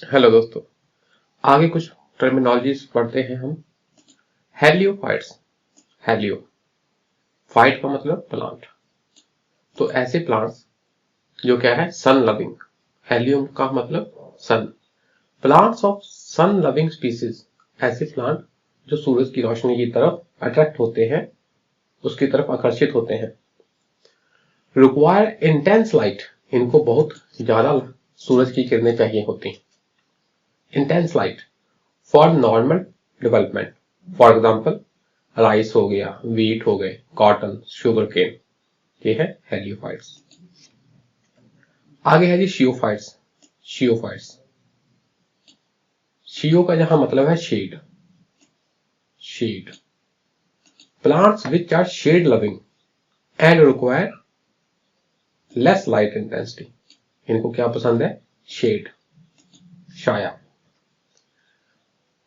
Hello दोस्तों, आगे कुछ टर्मिनोलॉजीज पढ़ते हैं हम। हेलियोफाइट्स। हेलियो फाइट का मतलब प्लांट, तो ऐसे प्लांट्स जो क्या है सन लविंग। हेलियम का मतलब sun. Plants of sun loving species, ऐसे प्लांट जो सूरज की रोशनी की तरफ अट्रैक्ट होते हैं, उसकी तरफ आकर्षित होते हैं। रिक्वायर इंटेंस लाइट, इनको बहुत ज्यादा सूरज की किरणें चाहिए होती। Intense light for normal development. For example rice हो गया, वीट हो गए, कॉटन, शुगर केन, ये है हेलियोफाइट्स। आगे है जी शियोफाइट्स। शियोफाइट्स, शियो का जहां मतलब है shade. Shade plants which are shade loving and require less light intensity. इनको क्या पसंद है? शेड, छाया।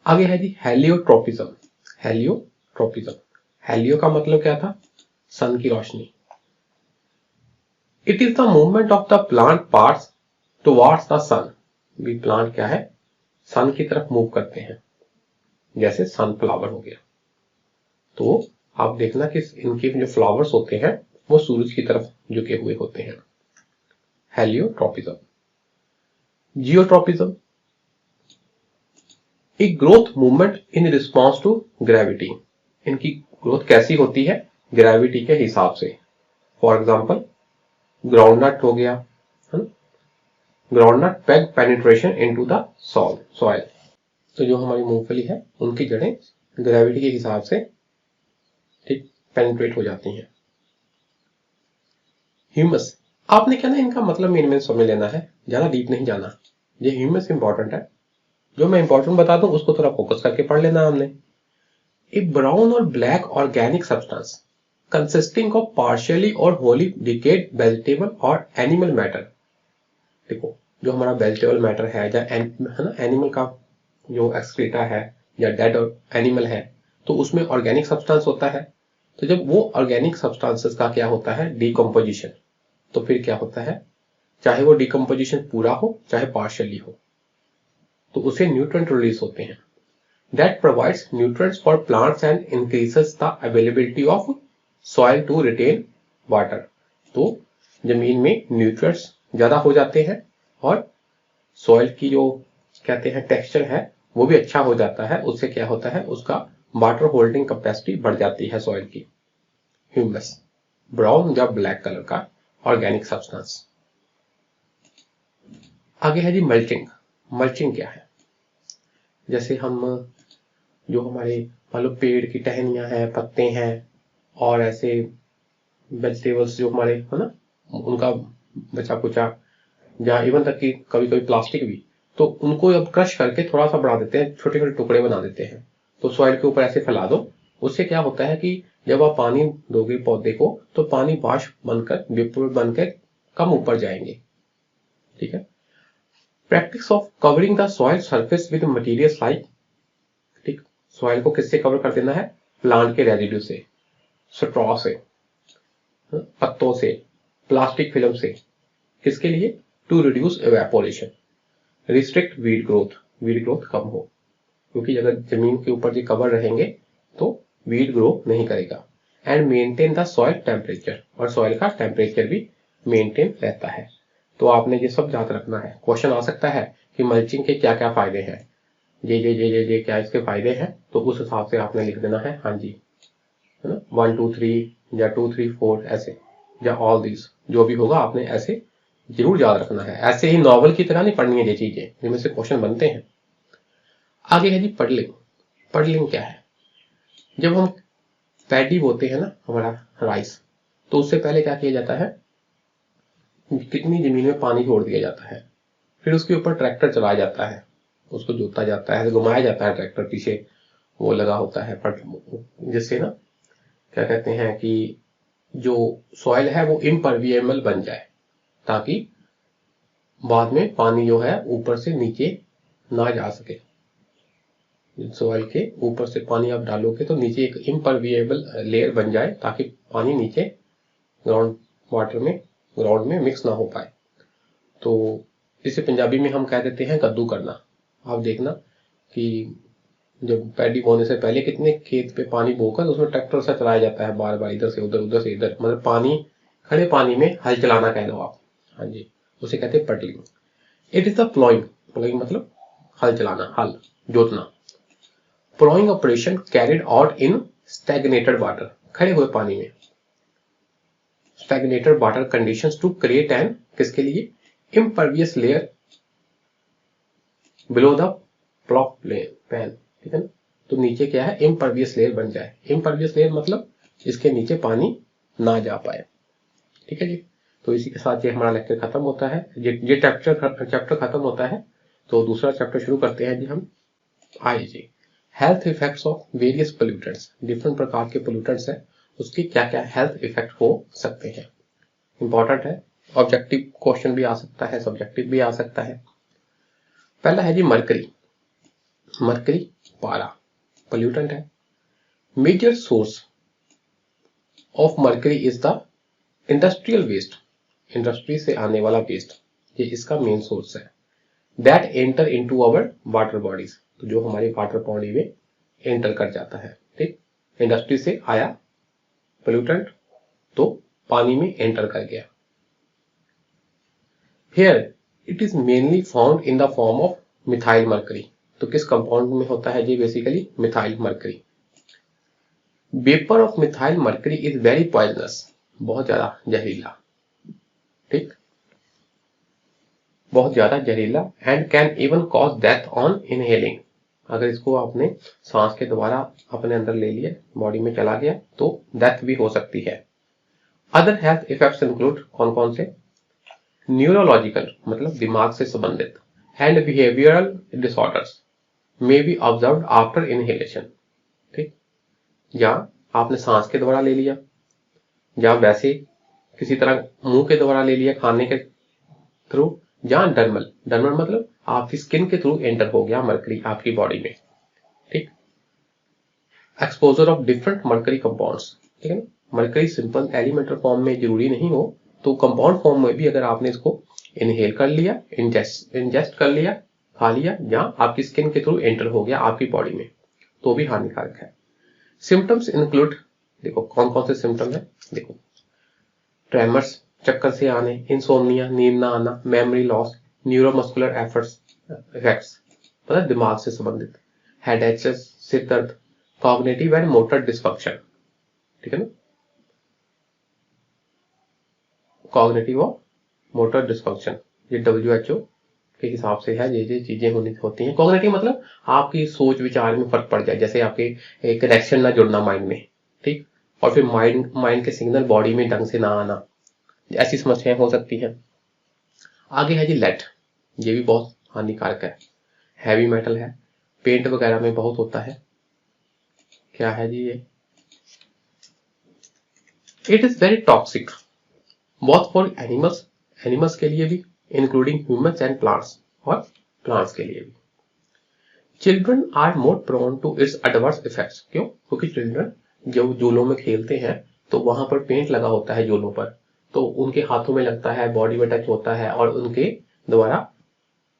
आगे है जी हेलियोट्रोपिज्म। हेलियोट्रोपिज्म, हेलियो का मतलब क्या था? सन की रोशनी। It is the movement of the plant parts towards the sun. भी प्लांट क्या है? सन की तरफ मूव करते हैं, जैसे सनफ्लावर हो गया। तो आप देखना कि इनके जो फ्लावर्स होते हैं वो सूरज की तरफ झुके हुए होते हैं। हेलियोट्रोपिज्म। जियोट्रोपिज्म, एक growth movement in response to gravity. इनकी ग्रोथ कैसी होती है? ग्रेविटी के हिसाब से। फॉर एग्जाम्पल ग्राउंडनट हो गया, groundnut peg penetration into the soil. तो जो हमारी मूंगफली है उनकी जड़ें ग्रेविटी के हिसाब से ठीक पेनिट्रेट हो जाती हैं। ह्यूमस, आपने क्या ना इनका मतलब मेन समझ लेना है, ज्यादा डीप नहीं जाना। ये ह्यूमस इंपॉर्टेंट है, जो मैं इंपॉर्टेंट बता दूं उसको थोड़ा फोकस करके पढ़ लेना हमने। ए ब्राउन और black organic substance consisting of partially और होली डिकेड वेजिटेबल और एनिमल मैटर। देखो, जो हमारा वेजिटेबल मैटर है ना, एनिमल का जो एक्सक्रीटा है या डेड एनिमल है, तो उसमें ऑर्गेनिक सब्सटेंस होता है। तो जब वो ऑर्गेनिक सब्सटेंसेस का क्या होता है? डिकम्पोजिशन, तो फिर क्या होता है? चाहे वो डिकम्पोजिशन पूरा हो चाहे पार्शियली हो, तो उसे न्यूट्रिएंट रिलीज होते हैं। That provides nutrients for plants and increases the availability of soil to retain water. तो जमीन में न्यूट्रिएंट्स ज्यादा हो जाते हैं और सॉइल की जो कहते हैं टेक्सचर है वो भी अच्छा हो जाता है। उससे क्या होता है? उसका वाटर होल्डिंग कैपेसिटी बढ़ जाती है सॉइल की। ह्यूमस, ब्राउन या ब्लैक कलर का ऑर्गेनिक सब्सटेंस। आगे है जी मल्चिंग। मल्चिंग क्या है? जैसे हम जो हमारे मान लो पेड़ की टहनियां हैं, पत्ते हैं, और ऐसे वेजिटेबल्स जो हमारे है ना, उनका बचा कुचा, या इवन तक कि कभी कभी प्लास्टिक भी, तो उनको अब क्रश करके थोड़ा सा बढ़ा देते हैं, छोटे छोटे टुकड़े बना देते हैं, तो सॉइल के ऊपर ऐसे फैला दो। उससे क्या होता है कि जब आप पानी दोगे पौधे को तो पानी वाष्प बनकर, वेपर बनकर कम ऊपर जाएंगे। ठीक है। Practice of covering the soil surface with materials like, ठीक, सॉइल को किससे कवर कर देना है? प्लांट के रेजिड्यू से, स्ट्रॉ से, पत्तों से, प्लास्टिक फिल्म से। किसके लिए? To reduce evaporation, restrict weed growth, weed growth कम हो, क्योंकि अगर जमीन के ऊपर जो कवर रहेंगे तो वीड ग्रो नहीं करेगा। And maintain the soil temperature, और सॉइल का टेम्परेचर भी मेंटेन रहता है। तो आपने ये सब याद रखना है। क्वेश्चन आ सकता है कि मल्चिंग के क्या क्या फायदे हैं, ये क्या इसके फायदे हैं, तो उस हिसाब से आपने लिख देना है हाँ जी, है ना, 1 2 3 या 2 3 4 ऐसे, या ऑल दिस, जो भी होगा आपने ऐसे जरूर याद रखना है। ऐसे ही नॉवल की तरह नहीं पढ़नी है ये चीजें, जिनमें से क्वेश्चन बनते हैं। आगे है जी पडलिंग। पडलिंग क्या है? जब हम पैडी बोते हैं ना, हमारा राइस, तो उससे पहले क्या किया जाता है? कितनी जमीन में पानी छोड़ दिया जाता है, फिर उसके ऊपर ट्रैक्टर चलाया जाता है, उसको जोता जाता है, घुमाया जाता है, ट्रैक्टर पीछे वो लगा होता है, जिससे ना क्या कहते हैं कि जो सॉइल है वो इम्परविएबल बन जाए, ताकि बाद में पानी जो है ऊपर से नीचे ना जा सके। सॉइल के ऊपर से पानी आप डालोगे तो नीचे एक इम्परविएबल लेयर बन जाए, ताकि पानी नीचे ग्राउंड वाटर में, ग्राउंड में मिक्स ना हो पाए। तो जिसे पंजाबी में हम कह देते हैं कद्दू करना। आप देखना कि जब पैडी बोने से पहले कितने खेत पे पानी बोकर उसमें ट्रैक्टर से चलाया जाता है, बार बार इधर से उधर, उधर से इधर, मतलब पानी, खड़े पानी में हल चलाना कह लो आप। हाँ जी, उसे कहते हैं puddling. It is the ploughing, ploughing मतलब हल चलाना, हल जोतना। Ploughing operation carried out in stagnated water, खड़े हुए पानी में। Stagnated water conditions to create an, किसके लिए, impervious layer below the plough pan, ठीक है ना। तो नीचे क्या है, इम्परवियस लेयर बन जाए। इम्परवियस लेयर मतलब जिसके नीचे पानी ना जा पाए, ठीक है जी। तो इसी के साथ ये हमारा लेक्चर खत्म होता है, ये चैप्टर खत्म होता है। तो दूसरा चैप्टर शुरू करते हैं जी हम। आइए जी, health effects of various pollutants, different प्रकार के पोल्यूटेंट्स है, उसके क्या क्या हेल्थ इफेक्ट हो सकते हैं। इंपॉर्टेंट है, ऑब्जेक्टिव क्वेश्चन भी आ सकता है, सब्जेक्टिव भी आ सकता है। पहला है जी मरकरी। मरकरी पारा पोल्यूटेंट है। Major source of mercury is the industrial waste, industry से आने वाला वेस्ट, ये इसका मेन सोर्स है। That enter into our water bodies, तो जो हमारे वाटर बॉडी में एंटर कर जाता है, ठीक। इंडस्ट्री से आया पोल्यूटेंट तो पानी में एंटर कर गया। Here it is mainly found in the form of methyl mercury, तो किस कंपाउंड में होता है ये, basically methyl mercury. Vapour of methyl mercury is very poisonous, बहुत ज्यादा जहरीला, ठीक, बहुत ज्यादा जहरीला। And can even cause death on inhaling, अगर इसको आपने सांस के द्वारा अपने अंदर ले लिया, बॉडी में चला गया, तो डेथ भी हो सकती है। अदर हेल्थ इफेक्ट्स इंक्लूड, कौन कौन से, न्यूरोलॉजिकल मतलब दिमाग से संबंधित, and behavioural disorders may be observed after inhalation, ठीक। या आपने सांस के द्वारा ले लिया, या वैसे किसी तरह मुंह के द्वारा ले लिया खाने के थ्रू, या डर्मल, डर्मल मतलब आपकी स्किन के थ्रू एंटर हो गया मरकरी आपकी बॉडी में, ठीक। Exposure of different mercury compounds, ठीक है ना। मरकरी सिंपल एलिमेंटल फॉर्म में जरूरी नहीं हो, तो कंपाउंड फॉर्म में भी अगर आपने इसको इनहेल कर लिया, इंजेस्ट कर लिया, खा लिया, या आपकी स्किन के थ्रू एंटर हो गया आपकी बॉडी में, तो भी हानिकारक है। सिम्टम्स इंक्लूड, देखो कौन कौन से सिम्टम है, देखो ट्रेमर्स, चक्कर से आने, इंसोम्निया, नींद ना आना, मेमोरी लॉस, न्यूरोमस्कुलर इफेक्ट्स मतलब दिमाग से संबंधित, हेडेक्स सिर दर्द, कॉग्निटिव एंड मोटर डिसफंक्शन, ठीक है ना, कॉग्निटिव और मोटर डिसफंक्शन, ये WHO के हिसाब से है, ये चीजें होती हैं। कॉग्निटिव मतलब आपकी सोच विचार में फर्क पड़ जाए, जैसे आपके कनेक्शन ना जुड़ना माइंड में, ठीक, और फिर माइंड के सिग्नल बॉडी में ढंग से ना आना, ऐसी समस्याएं हो सकती हैं। आगे है जी लेड, ये भी बहुत हानिकारक है, हैवी मेटल है, पेंट वगैरह में बहुत होता है। क्या है जी ये, it is very toxic both for animals, animals के लिए भी, इंक्लूडिंग ह्यूमंस एंड प्लांट्स, और प्लांट्स के लिए भी। Children are more prone to its adverse effects, क्यों, क्योंकि चिल्ड्रन जब झूलों में खेलते हैं तो वहां पर पेंट लगा होता है झूलों पर, तो उनके हाथों में लगता है, बॉडी में टच होता है, और उनके द्वारा,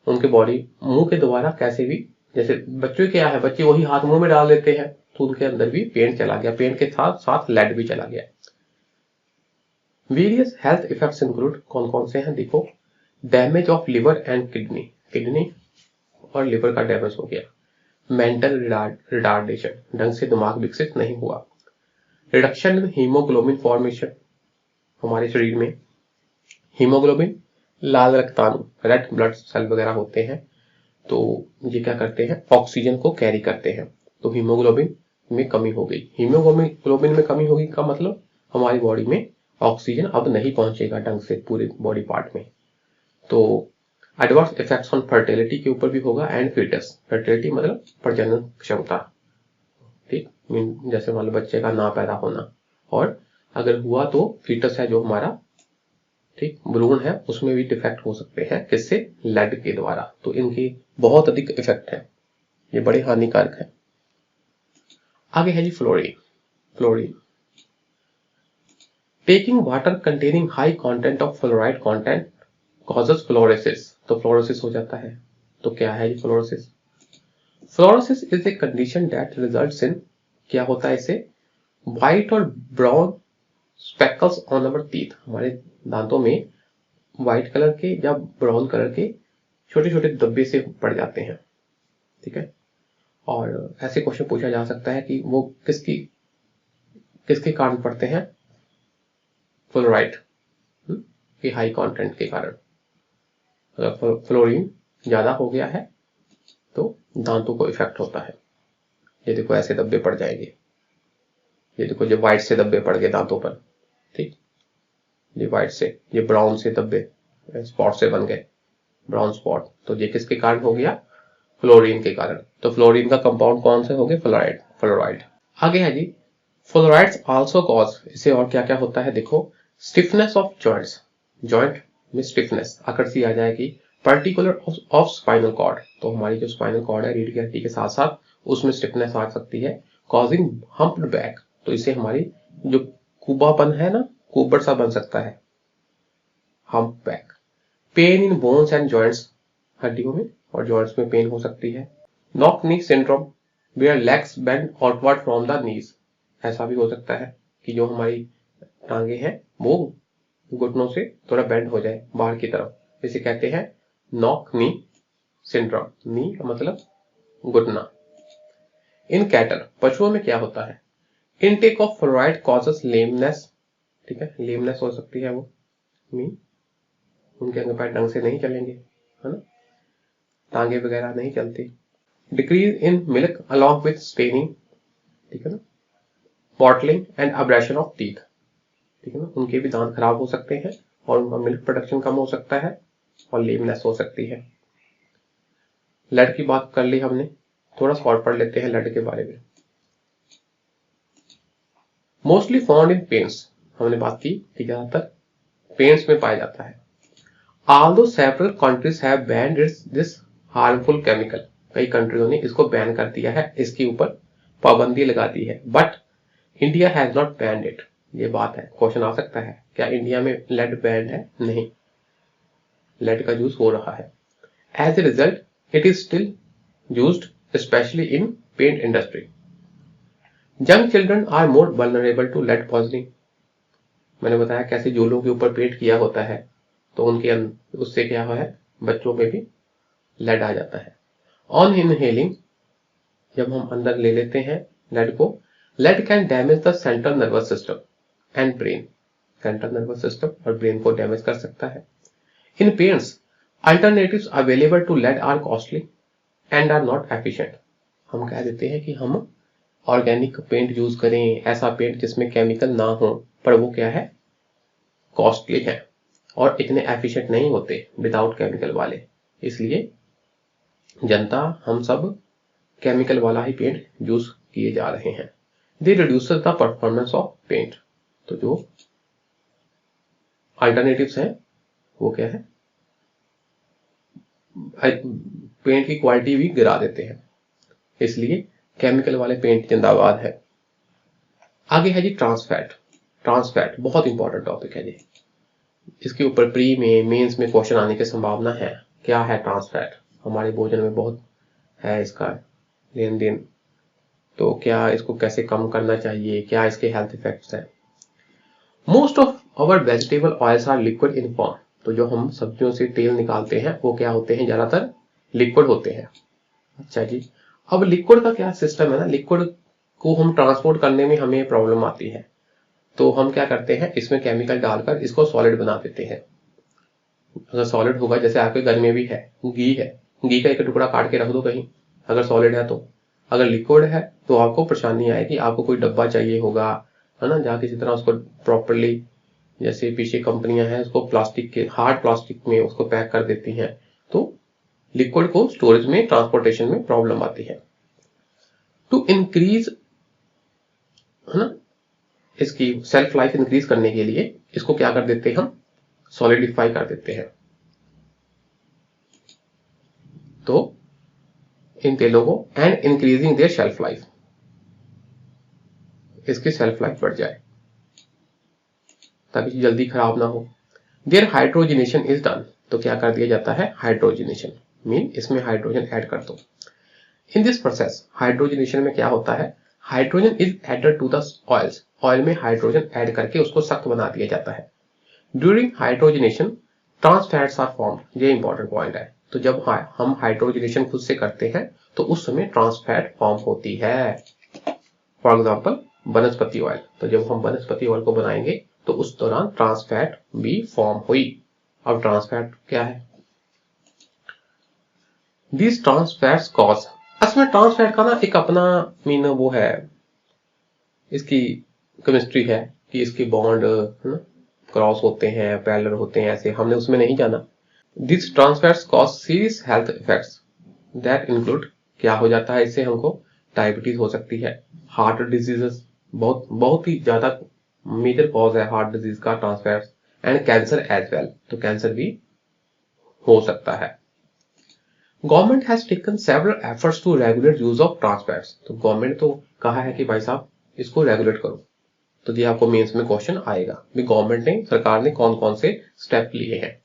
उनके बॉडी मुंह के द्वारा कैसे भी, जैसे बच्चे क्या है, बच्चे वही हाथ मुंह में डाल देते हैं, तो उनके अंदर भी पेंट चला गया, पेंट के साथ साथ लेड भी चला गया। वेरियस हेल्थ इफेक्ट्स इंक्लूड, कौन कौन से हैं, देखो damage of liver and kidney, kidney और लिवर का डैमेज हो गया। मेंटल रिटार्डेशन, ढंग से दिमाग विकसित नहीं हुआ। रिडक्शन इन हीमोग्लोबिन फॉर्मेशन, हमारे शरीर में हीमोग्लोबिन, लाल रक्ताणु, रेड ब्लड सेल वगैरह होते हैं, तो ये क्या करते हैं, ऑक्सीजन को कैरी करते हैं, तो हीमोग्लोबिन में कमी हो गई। हीमोग्लोबिन में कमी होगी का मतलब हमारी बॉडी में ऑक्सीजन अब नहीं पहुंचेगा ढंग से पूरे बॉडी पार्ट में। तो एडवर्स इफेक्ट्स ऑन फर्टिलिटी के ऊपर भी होगा, एंड फीटस, फर्टिलिटी मतलब प्रजनन क्षमता, ठीक, जैसे मान लो बच्चे का ना पैदा होना, और अगर हुआ तो फीटस है जो हमारा, ठीक, भ्रूण है, उसमें भी डिफेक्ट हो सकते हैं, किससे, लेड के द्वारा। तो इनकी बहुत अधिक इफेक्ट है, ये बड़े हानिकारक है। आगे है जी fluorine. Fluorine, taking water containing high content of fluoride content causes fluorosis, तो फ्लोरोसिस हो जाता है। तो क्या है ये fluorosis? Fluorosis is a condition that results in, क्या होता है इससे, व्हाइट और brown speckles on our teeth, हमारे दांतों में व्हाइट कलर के या ब्राउन कलर के छोटे छोटे धब्बे से पड़ जाते हैं। ठीक है, और ऐसे क्वेश्चन पूछा जा सकता है कि वो किसके कारण पड़ते हैं? फ्लोराइड की हाई कंटेंट के कारण। अगर फ्लोरीन ज्यादा हो गया है तो दांतों को इफेक्ट होता है। ये देखो ऐसे धब्बे पड़ जाएंगे, ये देखो जो व्हाइट से धब्बे पड़ गए दांतों पर, ठीक, ये व्हाइट से, ये ब्राउन से धब्बे स्पॉट से बन गए, ब्राउन स्पॉट, तो ये किसके कारण हो गया? फ्लोरीन के कारण। तो फ्लोरीन का कंपाउंड कौन से हो गए? फ्लोराइड। फ्लोराइड आगे है जी, फ्लोराइड्स आल्सो कॉज, इसे और क्या क्या होता है देखो, स्टिफनेस ऑफ जॉइंट्स, जॉइंट में स्टिफनेस अगर सी आ जाएगी, पर्टिकुलर ऑफ स्पाइनल कॉर्ड, तो हमारी जो स्पाइनल कॉर्ड है रीढ़ की हड्डी के साथ साथ उसमें स्टिफनेस आ सकती है, कॉजिंग हम्प्ड बैक, तो इससे हमारी जो कुबापन है ना, कुबड़ सा बन सकता है, hump back. Pain in bones and joints, हड्डियों में और जॉइंट्स में पेन हो सकती है। Knock knee syndrome, where legs bend outward from the knees, ऐसा भी हो सकता है कि जो हमारी टांगे हैं वो घुटनों से थोड़ा बेंड हो जाए बाहर की तरफ, इसे कहते हैं नॉक नी सिंड्रोम। नी का मतलब घुटना। इन कैटल, पशुओं में क्या होता है? Intake of fluoride causes lameness, ठीक है, लेमनेस हो सकती है, वो मीन उनके अंग पैर ढंग से नहीं चलेंगे, है ना, टांगे वगैरह नहीं चलती। Decrease in milk along with spanning, ठीक है ना, bottling and abrasion of teeth, ठीक है ना, उनके भी दांत खराब हो सकते हैं और उनका मिल्क प्रोडक्शन कम हो सकता है और लेमनेस हो सकती है। लेड की बात कर ली हमने, थोड़ा सा और पढ़ लेते हैं लेड के बारे में। मोस्टली फाउंड इन पेंट्स, हमने बात की कि ज्यादातर पेंट्स में पाया जाता है। Although several countries have banned this harmful chemical, कई कंट्रियों ने इसको बैन कर दिया है, इसके ऊपर पाबंदी लगा दी है, but India has not banned it. ये बात है, क्वेश्चन आ सकता है क्या इंडिया में लेड बैन्ड है? नहीं, लेड का यूज हो रहा है। As a result it is still used especially in paint industry. Young children are more vulnerable to lead poisoning, मैंने बताया कैसे झूलों के ऊपर पेंट किया होता है तो उनके उससे क्या है, बच्चों में भी लेड आ जाता है। ऑन इनहेलिंग, जब हम अंदर ले लेते हैं लेड को, lead can damage the central nervous system and brain, central nervous system और ब्रेन को डैमेज कर सकता है। In paints alternatives available to lead are costly and are not efficient, हम कह देते हैं कि हम ऑर्गेनिक पेंट यूज करें, ऐसा पेंट जिसमें केमिकल ना हो, पर वो क्या है, कॉस्टली है और इतने एफिशिएंट नहीं होते विदाउट केमिकल वाले, इसलिए जनता हम सब केमिकल वाला ही पेंट यूज किए जा रहे हैं। They reduces the performance of paint, तो जो अल्टरनेटिव्स हैं वो क्या है, पेंट की क्वालिटी भी गिरा देते हैं, इसलिए केमिकल वाले पेंट जिंदाबाद है। आगे है जी ट्रांसफैट। ट्रांसफैट बहुत इंपॉर्टेंट टॉपिक है जी, इसके ऊपर प्री में मेंस में क्वेश्चन आने की संभावना है। क्या है ट्रांसफैट? हमारे भोजन में बहुत है इसका लेन देन, तो क्या इसको कैसे कम करना चाहिए, क्या इसके हेल्थ इफेक्ट्स हैं? Most of our vegetable oils are liquid in form, तो जो हम सब्जियों से तेल निकालते हैं वो क्या होते हैं, ज्यादातर लिक्विड होते हैं। अच्छा जी, अब लिक्विड का क्या सिस्टम है ना, लिक्विड को हम ट्रांसपोर्ट करने में हमें प्रॉब्लम आती है, तो हम क्या करते हैं, इसमें केमिकल डालकर इसको सॉलिड बना देते हैं। अगर सॉलिड होगा, जैसे आपके घर में भी है घी का एक टुकड़ा काट के रख दो कहीं, अगर सॉलिड है तो, अगर लिक्विड है तो आपको परेशानी आएगी, आपको कोई डब्बा चाहिए होगा, है ना, जहाँ किसी तरह उसको प्रॉपरली, जैसे पीछे कंपनियां हैं उसको प्लास्टिक के, हार्ड प्लास्टिक में उसको पैक कर देती हैं, तो लिक्विड को स्टोरेज में, ट्रांसपोर्टेशन में प्रॉब्लम आती है। टू इंक्रीज, है ना, इसकी सेल्फ लाइफ इंक्रीज करने के लिए इसको क्या कर देते हैं हम, सॉलिडिफाई कर देते हैं, तो इन तेलों को, and increasing there shelf life, इसकी सेल्फ लाइफ बढ़ जाए ताकि जल्दी खराब ना हो। देयर हाइड्रोजनेशन इज डन, तो क्या कर दिया जाता है, हाइड्रोजनेशन, मीन इसमें हाइड्रोजन ऐड कर दो। इन दिस प्रोसेस, हाइड्रोजनेशन में क्या होता है, hydrogen is added to the oils, oil में हाइड्रोजन ऐड करके उसको सख्त बना दिया जाता है। During hydrogenation trans fats are formed, ये इंपॉर्टेंट पॉइंट है। तो जब हम हाइड्रोजनेशन खुद से करते हैं तो उस समय ट्रांस फैट फॉर्म होती है। फॉर एग्जाम्पल वनस्पति ऑयल, तो जब हम वनस्पति ऑयल को बनाएंगे तो उस दौरान ट्रांस फैट भी फॉर्म हुई। अब ट्रांस फैट क्या है, दिस ट्रांस फैट्स कॉज, असमें ट्रांस फैट का ना एक अपना मीन वो है, इसकी केमिस्ट्री है कि इसके बॉन्ड क्रॉस होते हैं, पैरेलल होते हैं, ऐसे हमने उसमें नहीं जाना। This trans fats cause serious health effects that include, क्या हो जाता है इससे हमको, डायबिटीज हो सकती है, हार्ट डिजीजेस, बहुत ही ज्यादा मेजर कॉज है हार्ट डिजीज का trans fats, and cancer as well, तो कैंसर भी हो सकता है। Government has taken several efforts to regulate use of trans fats, तो गवर्नमेंट तो कहा है कि भाई साहब इसको रेगुलेट करो, तो ये आपको मेंस में क्वेश्चन आएगा भी गवर्नमेंट ने, सरकार ने कौन कौन से स्टेप लिए हैं।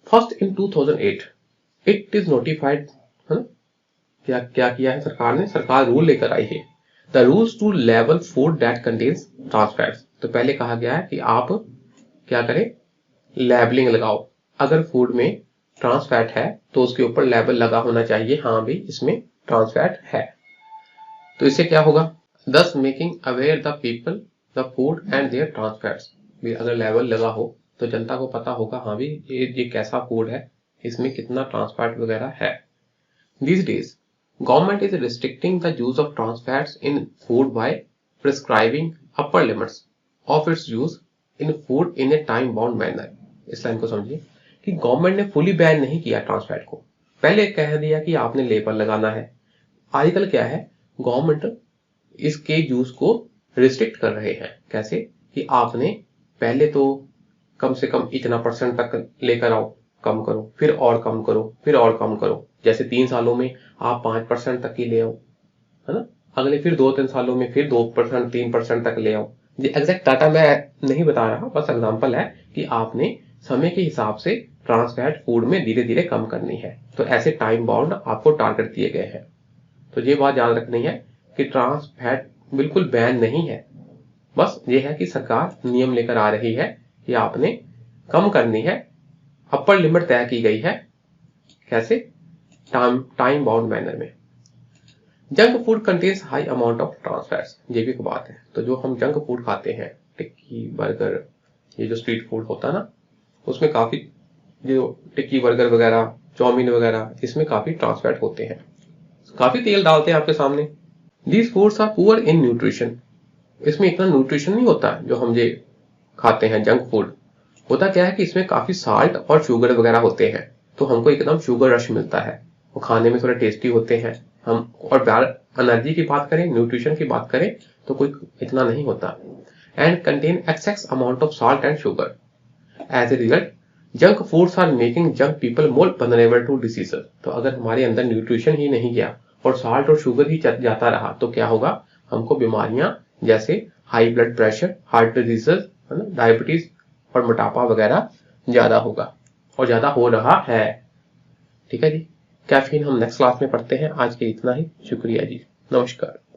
First in 2008 it is notified, क्या क्या किया है सरकार ने, सरकार रूल लेकर आई है, द रूल्स टू लेवल food that contains trans fats. तो पहले कहा गया है कि आप क्या करें, लेबलिंग लगाओ, अगर फूड में ट्रांस फैट है तो उसके ऊपर लेबल लगा होना चाहिए, हाँ भी इसमें ट्रांस फैट है। तो इससे क्या होगा, thus making aware the people the food and their trans fats, भी अगर लेवल लगा हो तो जनता को पता होगा, हाँ भी ये कैसा फूड है, इसमें कितना ट्रांस फैट वगैरह है। These days government is restricting the use of trans fats in food by prescribing upper limits of its use in food in a time bound manner। इस लाइन को समझिए कि गवर्नमेंट ने फुली बैन नहीं किया trans fat को, पहले कह दिया कि आपने लेबल लगाना है। आजकल क्या है, गवर्नमेंट इसके यूज को रिस्ट्रिक्ट कर रहे हैं, कैसे कि आपने पहले तो कम से कम इतना परसेंट तक लेकर आओ, कम करो, फिर और कम करो, फिर और कम करो, जैसे 3 सालों में आप 5% तक ही ले आओ, है ना, अगले फिर 2-3 सालों में फिर 2% 3% तक ले आओ। ये एग्जैक्ट डाटा मैं नहीं बता रहा, बस एग्जांपल है कि आपने समय के हिसाब से ट्रांस फैट फूड में धीरे धीरे कम करनी है, तो ऐसे टाइम बाउंड आपको टारगेट दिए गए हैं। तो ये बात याद रखनी है कि ट्रांस फैट बिल्कुल बैन नहीं है, बस ये है कि सरकार नियम लेकर आ रही है कि आपने कम करनी है, अपर लिमिट तय की गई है, कैसे, टाइम बाउंड मैनर में। Junk food contains high amount of trans fats, ये भी एक बात है। तो जो हम जंक फूड खाते हैं, टिक्की बर्गर, ये जो स्ट्रीट फूड होता है ना, उसमें काफी जो टिक्की बर्गर वगैरह, चाउमीन वगैरह, इसमें काफी ट्रांस फैट होते हैं, काफी तेल डालते हैं आपके सामने। These foods are poor in nutrition, इसमें इतना न्यूट्रिशन नहीं होता जो हम ये खाते हैं जंक फूड। होता क्या है कि इसमें काफी साल्ट और शुगर वगैरह होते हैं, तो हमको एकदम शुगर रश मिलता है, वो खाने में थोड़ा टेस्टी होते हैं हम। और एनर्जी की बात करें, न्यूट्रिशन की बात करें तो कोई इतना नहीं होता। And contain excess amount of salt and sugar, as a result junk foods are making junk people more vulnerable to diseases. तो अगर हमारे अंदर न्यूट्रिशन ही नहीं गया और साल्ट और शुगर ही जाता रहा तो क्या होगा, हमको बीमारियां जैसे high blood pressure, heart diseases, है ना, डायबिटीज और मोटापा वगैरह ज्यादा होगा, और ज्यादा हो रहा है। ठीक है जी, कैफीन हम नेक्स्ट क्लास में पढ़ते हैं। आज के इतना ही, शुक्रिया जी, नमस्कार।